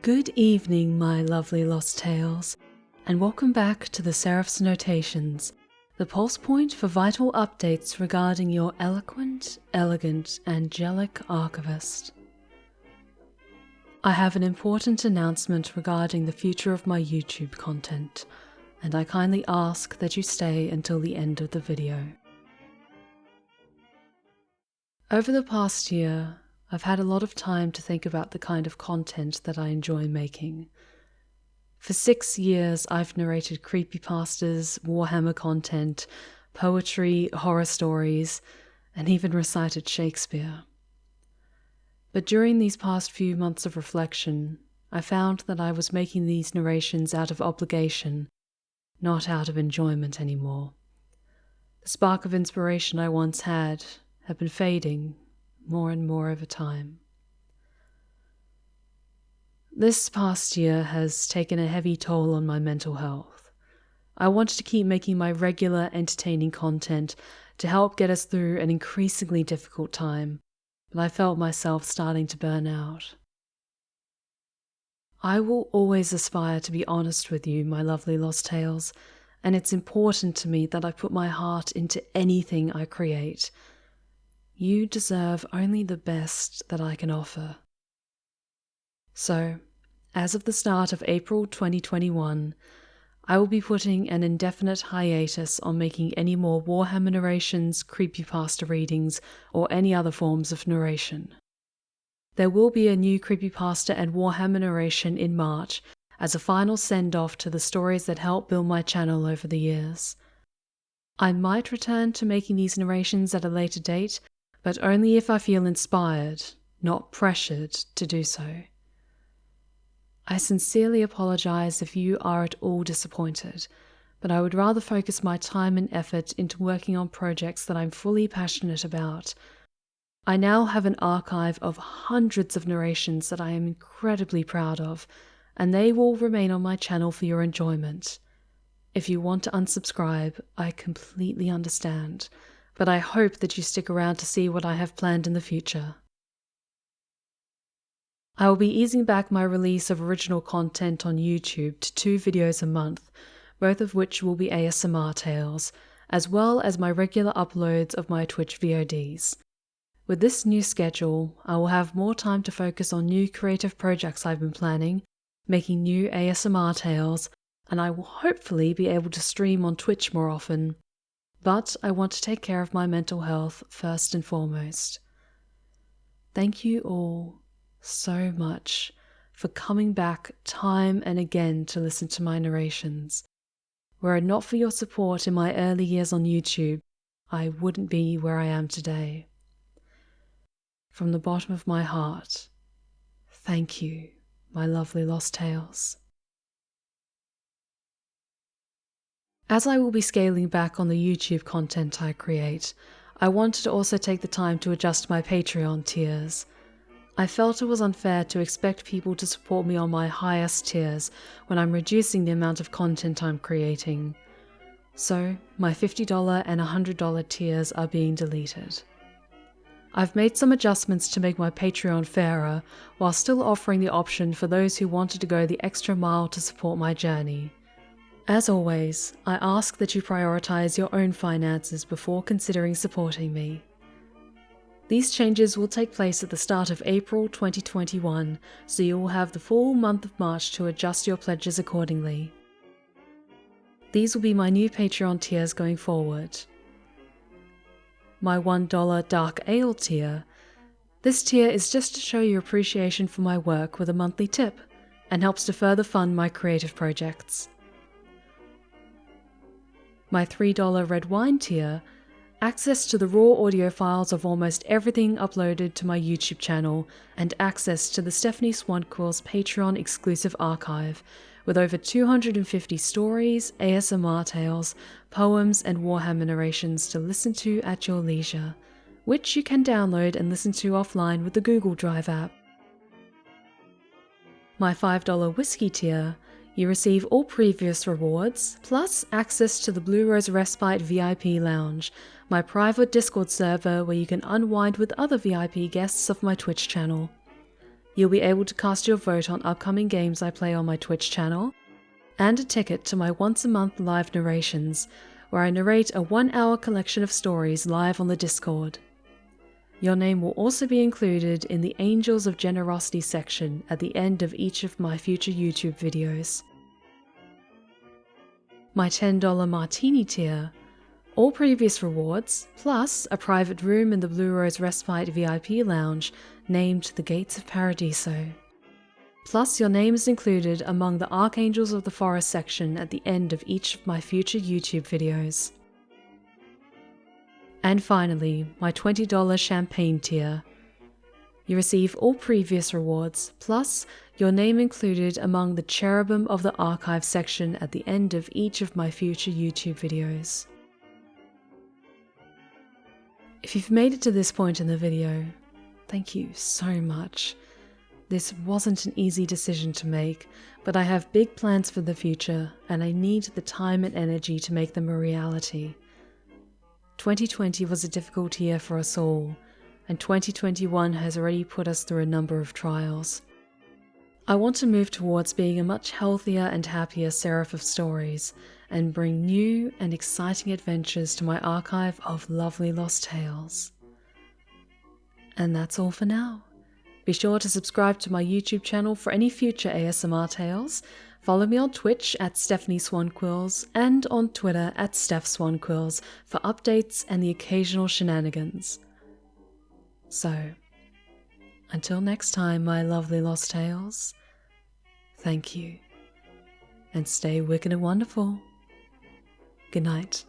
Good evening, my lovely lost tales, and welcome back to the Seraph's Notations, the pulse point for vital updates regarding your eloquent, elegant, angelic archivist. I have an important announcement regarding the future of my YouTube content, and I kindly ask that you stay until the end of the video. Over the past year, I've had a lot of time to think about the kind of content that I enjoy making. For 6 years, I've narrated creepypastas, Warhammer content, poetry, horror stories, and even recited Shakespeare. But during these past few months of reflection, I found that I was making these narrations out of obligation, not out of enjoyment anymore. The spark of inspiration I once had been fading more and more over time. This past year has taken a heavy toll on my mental health. I wanted to keep making my regular, entertaining content to help get us through an increasingly difficult time, but I felt myself starting to burn out. I will always aspire to be honest with you, my lovely lost tales, and it's important to me that I put my heart into anything I create. You deserve only the best that I can offer. So, as of the start of April 2021, I will be putting an indefinite hiatus on making any more Warhammer narrations, creepypasta readings, or any other forms of narration. There will be a new creepypasta and Warhammer narration in March as a final send-off to the stories that helped build my channel over the years. I might return to making these narrations at a later date, but only if I feel inspired, not pressured to do so. I sincerely apologize if you are at all disappointed, but I would rather focus my time and effort into working on projects that I'm fully passionate about. I now have an archive of hundreds of narrations that I am incredibly proud of, and they will remain on my channel for your enjoyment. If you want to unsubscribe, I completely understand, but I hope that you stick around to see what I have planned in the future. I will be easing back my release of original content on YouTube to 2 videos a month, both of which will be ASMR tales, as well as my regular uploads of my Twitch VODs. With this new schedule, I will have more time to focus on new creative projects I've been planning, making new ASMR tales, and I will hopefully be able to stream on Twitch more often. But I want to take care of my mental health first and foremost. Thank you all so much for coming back time and again to listen to my narrations. Were it not for your support in my early years on YouTube, I wouldn't be where I am today. From the bottom of my heart, thank you, my lovely lost tales. As I will be scaling back on the YouTube content I create, I wanted to also take the time to adjust my Patreon tiers. I felt it was unfair to expect people to support me on my highest tiers when I'm reducing the amount of content I'm creating. So, my $50 and $100 tiers are being deleted. I've made some adjustments to make my Patreon fairer, while still offering the option for those who wanted to go the extra mile to support my journey. As always, I ask that you prioritize your own finances before considering supporting me. These changes will take place at the start of April 2021, so you will have the full month of March to adjust your pledges accordingly. These will be my new Patreon tiers going forward. My $1 Dark Ale tier. This tier is just to show your appreciation for my work with a monthly tip, and helps to further fund my creative projects. My $3 Red Wine tier, access to the raw audio files of almost everything uploaded to my YouTube channel, and access to the Stephanie Swan Quills Patreon exclusive archive, with over 250 stories, ASMR tales, poems, and Warhammer narrations to listen to at your leisure, which you can download and listen to offline with the Google Drive app. My $5 Whiskey tier, you receive all previous rewards, plus access to the Blue Rose Respite VIP Lounge, my private Discord server where you can unwind with other VIP guests of my Twitch channel. You'll be able to cast your vote on upcoming games I play on my Twitch channel, and a ticket to my once-a-month live narrations, where I narrate a 1-hour collection of stories live on the Discord. Your name will also be included in the Angels of Generosity section at the end of each of my future YouTube videos. My $10 Martini tier, all previous rewards, plus a private room in the Blue Rose Respite VIP lounge named the Gates of Paradiso. Plus your name is included among the Archangels of the Forest section at the end of each of my future YouTube videos. And finally, my $20 Champagne tier. You receive all previous rewards, plus your name included among the Cherubim of the Archive section at the end of each of my future YouTube videos. If you've made it to this point in the video, thank you so much. This wasn't an easy decision to make, but I have big plans for the future and I need the time and energy to make them a reality. 2020 was a difficult year for us all, and 2021 has already put us through a number of trials. I want to move towards being a much healthier and happier Seraph of Stories and bring new and exciting adventures to my archive of lovely lost tales. And that's all for now. Be sure to subscribe to my YouTube channel for any future ASMR tales, follow me on Twitch at StephanieSwanQuills and on Twitter at StephSwanQuills for updates and the occasional shenanigans. So, until next time, my lovely lost tales, thank you, and stay wicked and wonderful. Good night.